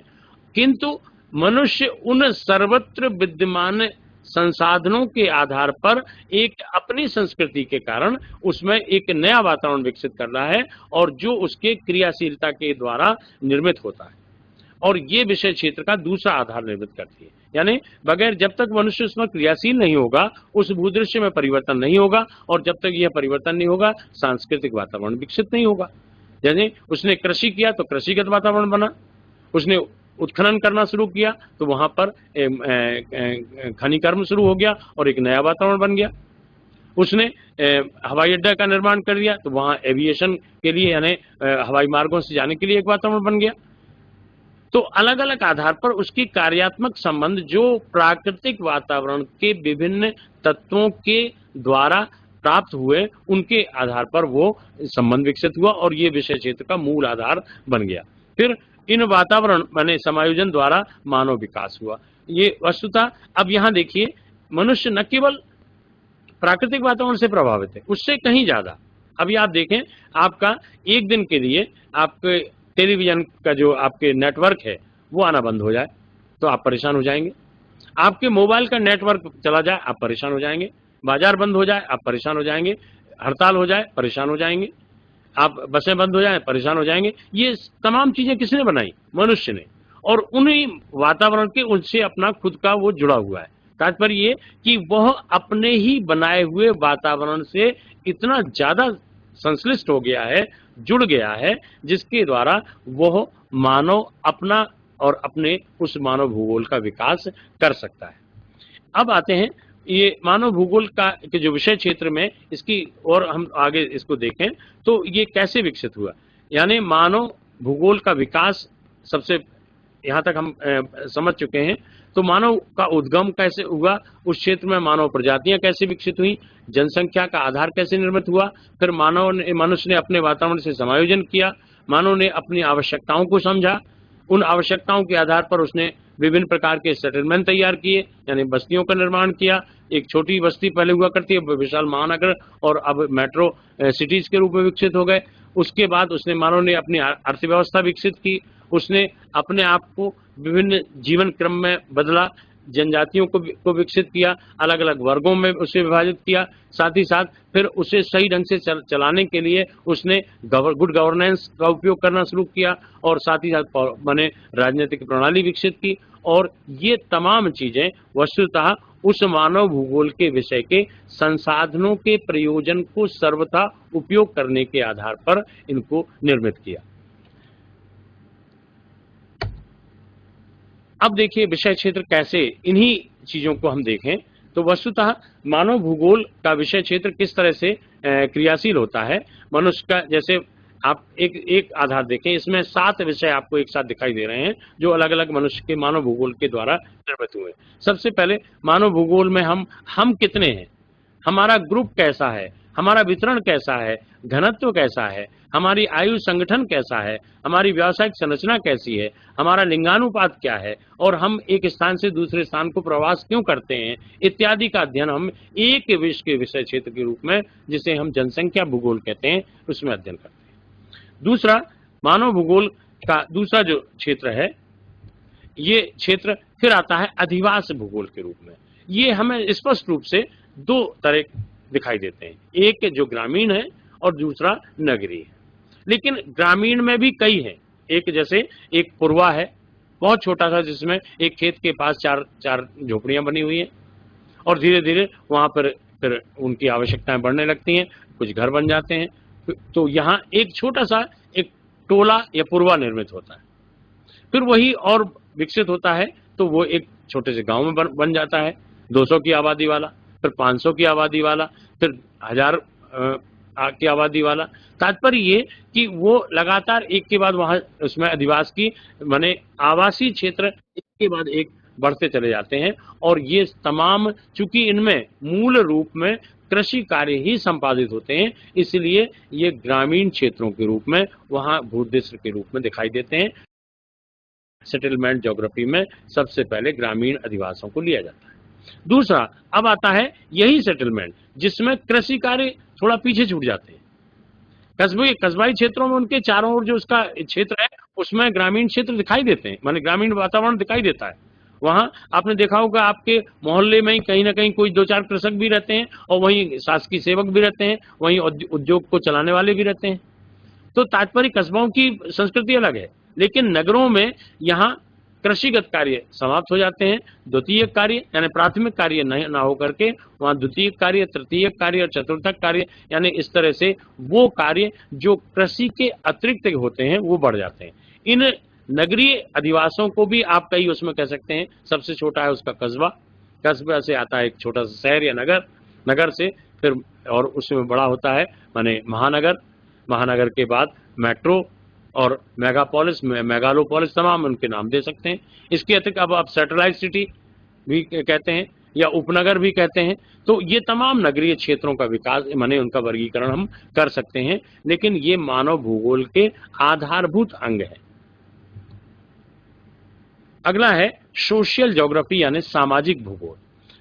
A: किंतु मनुष्य उन सर्वत्र विद्यमान संसाधनों के आधार पर एक अपनी संस्कृति के कारण उसमें एक नया वातावरण विकसित कर रहा है और जो उसके क्रियाशीलता के द्वारा निर्मित होता है, और ये विषय क्षेत्र का दूसरा आधार निर्मित करती है। यानी बगैर जब तक मनुष्य उसमें क्रियाशील नहीं होगा उस भूदृश्य में परिवर्तन नहीं होगा, और जब तक यह परिवर्तन नहीं होगा सांस्कृतिक वातावरण विकसित नहीं होगा। जैसे उसने कृषि किया तो कृषिगत वातावरण बना, उसने उत्खनन करना शुरू किया तो वहां पर खनिकर्म शुरू हो गया और एक नया वातावरण बन गया। उसने हवाई अड्डा का निर्माण कर दिया तो वहां एविएशन के लिए यानी हवाई मार्गों से जाने के लिए एक वातावरण बन गया। तो अलग अलग आधार पर उसकी कार्यात्मक संबंध जो प्राकृतिक वातावरण के विभिन्न तत्वों के द्वारा प्राप्त हुए, उनके आधार पर वो संबंध विकसित हुआ और ये विषय क्षेत्र का मूल आधार बन गया। फिर इन वातावरण माने समायोजन द्वारा मानव विकास हुआ। ये वस्तुतः अब यहाँ देखिए मनुष्य न केवल प्राकृतिक वातावरण से प्रभावित है, उससे कहीं ज्यादा। अभी आप देखें आपका एक दिन के लिए आपके टेलीविजन का जो आपके नेटवर्क है वो आना बंद हो जाए तो आप परेशान हो जाएंगे। आपके मोबाइल का नेटवर्क चला जाए आप परेशान हो जाएंगे। बाजार बंद हो जाए आप परेशान हो जाएंगे। हड़ताल हो जाए परेशान हो जाएंगे। आप बसें बंद हो जाए परेशान हो जाएंगे। ये तमाम चीजें किसने बनाई? मनुष्य ने। और उन्हीं वातावरण के उनसे अपना खुद का वो जुड़ा हुआ है। तात्पर्य ये कि वह अपने ही बनाए हुए वातावरण से इतना ज्यादा संश्लिष्ट हो गया है, जुड़ गया है, जिसके द्वारा वह मानव अपना और अपने उस मानव भूगोल का विकास कर सकता है। अब आते हैं ये मानव भूगोल का के जो विषय क्षेत्र में इसकी और हम आगे इसको देखें तो ये कैसे विकसित हुआ, यानी मानव भूगोल का विकास सबसे यहाँ तक हम समझ चुके हैं। तो मानव का उद्गम कैसे हुआ, उस क्षेत्र में मानव प्रजातियां कैसे विकसित हुई, जनसंख्या का आधार कैसे निर्मित हुआ, फिर मनुष्य ने अपने वातावरण से समायोजन किया, मानव ने अपनी आवश्यकताओं को समझा, उन आवश्यकताओं के आधार पर उसने विभिन्न प्रकार के सेटलमेंट तैयार किए, यानी बस्तियों का निर्माण किया। एक छोटी बस्ती पहले हुआ करती है, विशाल महानगर और अब मेट्रो सिटीज के रूप में विकसित हो गए। उसके बाद उसने मानव ने अपनी अर्थव्यवस्था विकसित की, उसने अपने आप को विभिन्न जीवन क्रम में बदला, जनजातियों को विकसित किया, अलग अलग वर्गों में उसे विभाजित किया। साथ ही साथ फिर उसे सही ढंग से चलाने के लिए उसने गुड गवर्नेंस का उपयोग करना शुरू किया और साथ ही साथ बने राजनीतिक प्रणाली विकसित की। और ये तमाम चीजें वस्तुतः उस मानव भूगोल के विषय के संसाधनों के प्रयोजन को सर्वथा उपयोग करने के आधार पर इनको निर्मित किया। अब देखिए विषय क्षेत्र कैसे, इन्हीं चीजों को हम देखें तो वस्तुतः मानव भूगोल का विषय क्षेत्र किस तरह से क्रियाशील होता है। मनुष्य का, जैसे आप एक आधार देखें, इसमें 7 विषय आपको एक साथ दिखाई दे रहे हैं जो अलग अलग मनुष्य के मानव भूगोल के द्वारा निर्मित हुए। सबसे पहले मानव भूगोल में हम कितने हैं, हमारा ग्रुप कैसा है, हमारा वितरण कैसा है, घनत्व कैसा है, हमारी आयु संगठन कैसा है, हमारी व्यावसायिक संरचना कैसी है, हमारा लिंगानुपात क्या है और हम एक स्थान से दूसरे स्थान को प्रवास क्यों करते हैं, इत्यादि का अध्ययन हम एक विश्व के विषय क्षेत्र के रूप में, जिसे हम जनसंख्या भूगोल कहते हैं, उसमें अध्ययन करते हैं। दूसरा, मानव भूगोल का दूसरा जो क्षेत्र है, ये क्षेत्र फिर आता है अधिवास भूगोल के रूप में। ये हमें स्पष्ट रूप से 2 तरह दिखाई देते हैं, एक जो ग्रामीण है और दूसरा नगरीय है। लेकिन ग्रामीण में भी कई हैं। एक जैसे एक पुरवा है, बहुत छोटा सा, जिसमें एक खेत के पास 4 झोपड़ियां बनी हुई हैं और धीरे धीरे वहां पर फिर उनकी आवश्यकताएं बढ़ने लगती हैं, कुछ घर बन जाते हैं। तो यहाँ एक छोटा सा एक टोला या पुरवा निर्मित होता है। फिर वही और विकसित होता है तो वो एक छोटे से गांव में बन जाता है, 200 की आबादी वाला, फिर 500 की आबादी वाला, फिर 1000 की आबादी वाला। तात्पर्य ये कि वो लगातार एक के बाद वहां उसमें अधिवास की माने आवासीय क्षेत्र एक के बाद एक बढ़ते चले जाते हैं। और ये तमाम, चूंकि इनमें मूल रूप में कृषि कार्य ही संपादित होते हैं, इसलिए ये ग्रामीण क्षेत्रों के रूप में वहां भूदृश्य के रूप में दिखाई देते हैं। सेटलमेंट ज्योग्राफी में सबसे पहले ग्रामीण अधिवासों को लिया जाता है। दूसरा, अब आता है यही सेटलमेंट जिसमें कृषि कार्य थोड़ा पीछे छूट जाते हैं। कस्बाई क्षेत्रों में उनके चारों ओर जो उसका क्षेत्र है उसमें ग्रामीण क्षेत्र दिखाई देते हैं, माने ग्रामीण वातावरण दिखाई देता है। वहां आपने देखा होगा आपके मोहल्ले में ही कहीं ना कहीं कोई 2-4 कृषक भी रहते हैं और वहीं शासकीय सेवक भी रहते हैं, वहीं उद्योग को चलाने वाले भी रहते हैं। तो तात्पर्य कस्बाओं की संस्कृति अलग है, लेकिन नगरों में यहाँ कृषिगत कार्य समाप्त हो जाते हैं। द्वितीय कार्य यानी प्राथमिक कार्य ना हो करके वहां द्वितीय कार्य, तृतीय कार्य और चतुर्थक कार्य, यानी इस तरह से वो कार्य जो कृषि के अतिरिक्त होते हैं वो बढ़ जाते हैं। इन नगरीय अधिवासों को भी आप कई उसमें कह सकते हैं। सबसे छोटा है उसका कस्बा, कस्बा से आता है एक छोटा सा शहर या नगर, नगर से फिर और उसमें बड़ा होता है माने महानगर, महानगर के बाद मेट्रो और मेगापोलिस, मेगालोपोलिस, तमाम उनके नाम दे सकते हैं। इसके अतिरिक्त अब आप सैटेलाइट सिटी भी कहते हैं या उपनगर भी कहते हैं। तो ये तमाम नगरीय क्षेत्रों का विकास माने उनका वर्गीकरण हम कर सकते हैं, लेकिन ये मानव भूगोल के आधारभूत अंग है। अगला है सोशल ज्योग्राफी यानी सामाजिक भूगोल।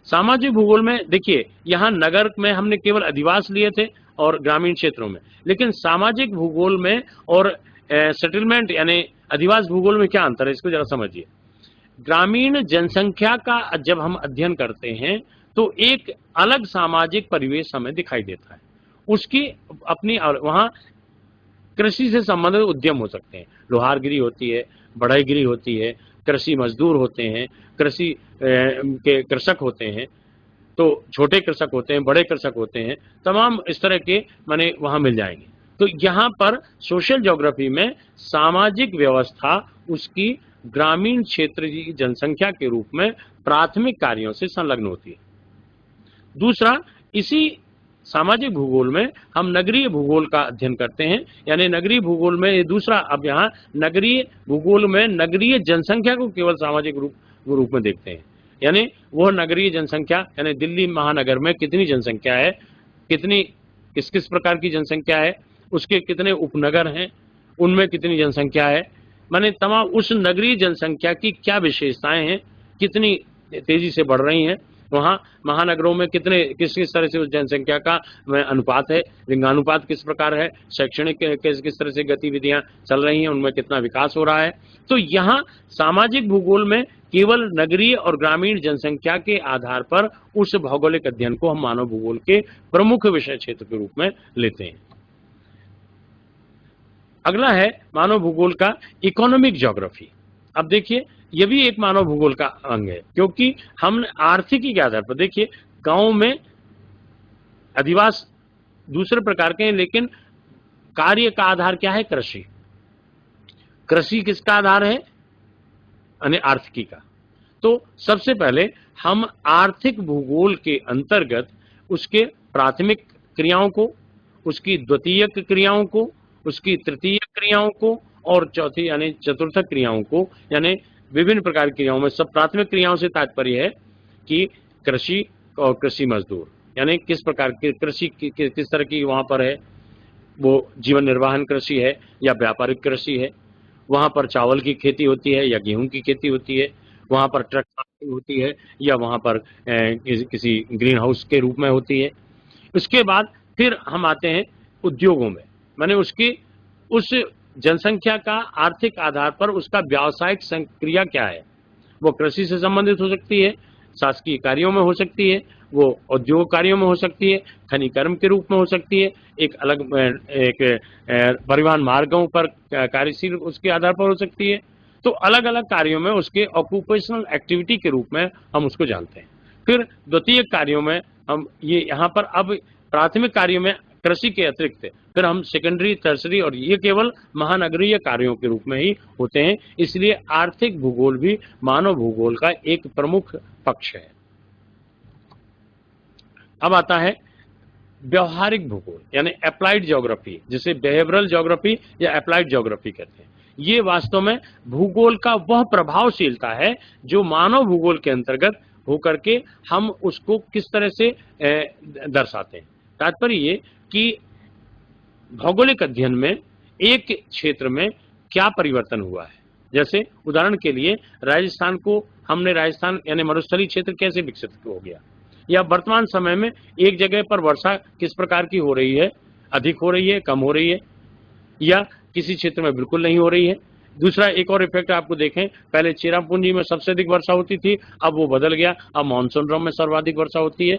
A: सामाजिक भूगोल में देखिए, यहाँ नगर में हमने केवल अधिवास लिए थे और ग्रामीण क्षेत्रों में, लेकिन सामाजिक भूगोल में और सेटलमेंट यानी अधिवास भूगोल में क्या अंतर है, इसको जरा समझिए। ग्रामीण जनसंख्या का जब हम अध्ययन करते हैं तो एक अलग सामाजिक परिवेश हमें दिखाई देता है। उसकी अपनी वहां कृषि से संबंधित उद्यम हो सकते हैं, लोहारगिरी होती है, बढ़ईगिरी होती है, कृषि मजदूर होते हैं, कृषि के कृषक होते हैं, तो छोटे कृषक होते हैं, बड़े कृषक होते हैं, तमाम इस तरह के माने वहां मिल जाएंगे। तो यहाँ पर सोशल ज्योग्राफी में सामाजिक व्यवस्था उसकी ग्रामीण क्षेत्र की जनसंख्या के रूप में प्राथमिक कार्यों से संलग्न होती है। दूसरा, इसी सामाजिक भूगोल में हम नगरीय भूगोल का अध्ययन करते हैं, यानी नगरीय भूगोल में ये दूसरा, अब यहाँ नगरीय भूगोल में नगरीय जनसंख्या को केवल सामाजिक रूप में देखते हैं, यानी वह नगरीय जनसंख्या, यानी दिल्ली महानगर में कितनी जनसंख्या है, कितनी किस किस प्रकार की जनसंख्या है, उसके कितने उपनगर हैं, उनमें कितनी जनसंख्या है, माने तमाम उस नगरीय जनसंख्या की क्या विशेषताएं हैं, कितनी तेजी से बढ़ रही हैं, वहां महानगरों में कितने किस किस तरह से उस जनसंख्या का अनुपात है, लिंगानुपात किस प्रकार है, शैक्षणिक किस तरह से गतिविधियां चल रही हैं, उनमें कितना विकास हो रहा है। तो यहाँ सामाजिक भूगोल में केवल नगरीय और ग्रामीण जनसंख्या के आधार पर उस भौगोलिक अध्ययन को हम मानव भूगोल के प्रमुख विषय क्षेत्र के रूप में लेते हैं। अगला है मानव भूगोल का इकोनॉमिक ज्योग्राफी। अब देखिए, यह भी एक मानव भूगोल का अंग है, क्योंकि हम आर्थिकी के आधार पर, देखिए गांव में अधिवास दूसरे प्रकार के हैं, लेकिन कार्य का आधार क्या है, कृषि। कृषि किसका आधार है, यानी आर्थिकी का। तो सबसे पहले हम आर्थिक भूगोल के अंतर्गत उसके प्राथमिक क्रियाओं को, उसकी द्वितीयक क्रियाओं को, उसकी तृतीयक क्रियाओं को और चौथी यानी चतुर्थक क्रियाओं को, यानी विभिन्न प्रकार की क्रियाओं में सब प्राथमिक क्रियाओं से तात्पर्य है कि कृषि और कृषि मजदूर, यानी किस प्रकार की कृषि किस तरह की वहां पर है, वो जीवन निर्वाहन कृषि है या व्यापारिक कृषि है, वहां पर चावल की खेती होती है या गेहूं की खेती होती है, वहां पर ट्रक फार्मिंग होती है या वहां पर किसी ग्रीन हाउस के रूप में होती है। उसके बाद फिर हम आते हैं उद्योगों में, माने उसकी उस जनसंख्या का आर्थिक आधार पर उसका व्यावसायिक क्रिया क्या है, वो कृषि से संबंधित हो सकती है, शासकीय कार्यों में हो सकती है, वो औद्योगिक कार्यों में हो सकती है, खनिकर्म के रूप में हो सकती है, एक अलग एक परिवहन मार्गों पर कार्यशील उसके आधार पर हो सकती है। तो अलग अलग कार्यों में उसके ऑक्यूपेशनल एक्टिविटी के रूप में हम उसको जानते हैं। फिर द्वितीय कार्यों में हम ये यहाँ पर अब प्राथमिक कार्यों में कृषि के अतिरिक्त फिर हम सेकेंडरी, टर्सरी और ये केवल महानगरीय कार्यों के रूप में ही होते हैं। इसलिए आर्थिक भूगोल भी मानव भूगोल का एक प्रमुख पक्ष है। अब आता है व्यवहारिक भूगोल, यानी अप्लाइड ज्योग्राफी, जिसे बिहेवियरल ज्योग्राफी या अप्लाइड ज्योग्राफी कहते हैं। ये वास्तव में भूगोल का वह प्रभावशीलता है जो मानव भूगोल के अंतर्गत होकर के हम उसको किस तरह से दर्शाते हैं। तात्पर्य ये कि भौगोलिक अध्ययन में एक क्षेत्र में क्या परिवर्तन हुआ है। जैसे उदाहरण के लिए राजस्थान को हमने राजस्थान यानी मरुस्थलीय क्षेत्र कैसे विकसित हो गया, या वर्तमान समय में एक जगह पर वर्षा किस प्रकार की हो रही है, अधिक हो रही है, कम हो रही है, या किसी क्षेत्र में बिल्कुल नहीं हो रही है। दूसरा एक और इफेक्ट आपको देखें, पहले चेरापूंजी में सबसे अधिक वर्षा होती थी, अब वो बदल गया, अब मानसून ड्रम में सर्वाधिक वर्षा होती है,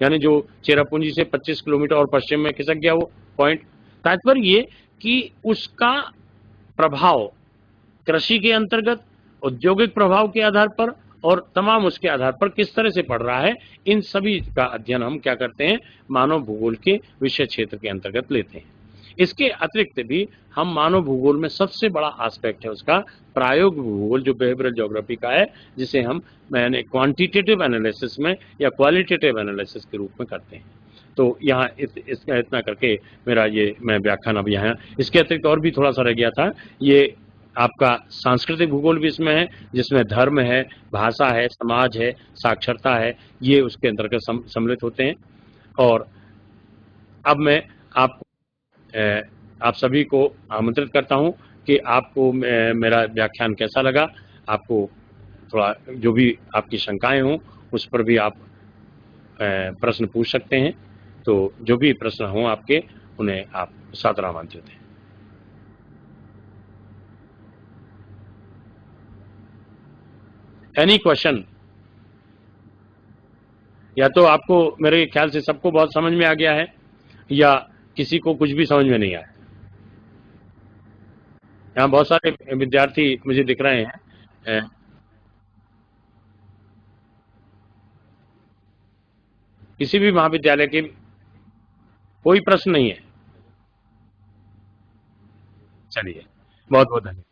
A: यानी जो चेरापूंजी से 25 किलोमीटर और पश्चिम में खिसक गया वो पॉइंट। तात्पर्य ये कि उसका प्रभाव कृषि के अंतर्गत, औद्योगिक प्रभाव के आधार पर और तमाम उसके आधार पर किस तरह से पड़ रहा है, इन सभी का अध्ययन हम क्या करते हैं, मानव भूगोल के विषय क्षेत्र के अंतर्गत लेते हैं। इसके अतिरिक्त भी हम मानव भूगोल में सबसे बड़ा एस्पेक्ट है उसका प्रायोगिक भूगोल, जो बिहेवियरल ज्योग्राफी का है, जिसे हम मैंने क्वांटिटेटिव एनालिसिस में या क्वालिटेटिव एनालिसिस के रूप में करते हैं। तो यहाँ इसका इतना करके मेरा ये मैं व्याख्यान अब यहाँ, इसके अतिरिक्त और भी थोड़ा सा रह गया था, ये आपका सांस्कृतिक भूगोल भी इसमें है, जिसमें धर्म है, भाषा है, समाज है, साक्षरता है, ये उसके अंतर्गत सम्मिलित होते हैं। और अब मैं आप सभी को आमंत्रित करता हूं कि आपको मेरा व्याख्यान कैसा लगा, आपको थोड़ा जो भी आपकी शंकाएं हों उस पर भी आप प्रश्न पूछ सकते हैं। तो जो भी प्रश्न हों आपके, उन्हें आप सादर आमंत्रित हैं। Any question? या तो आपको मेरे ख्याल से सबको बहुत समझ में आ गया है, या किसी को कुछ भी समझ में नहीं आया। यहाँ बहुत सारे विद्यार्थी मुझे दिख रहे हैं। किसी भी महाविद्यालय के कोई प्रश्न नहीं है? चलिए, बहुत बहुत धन्यवाद।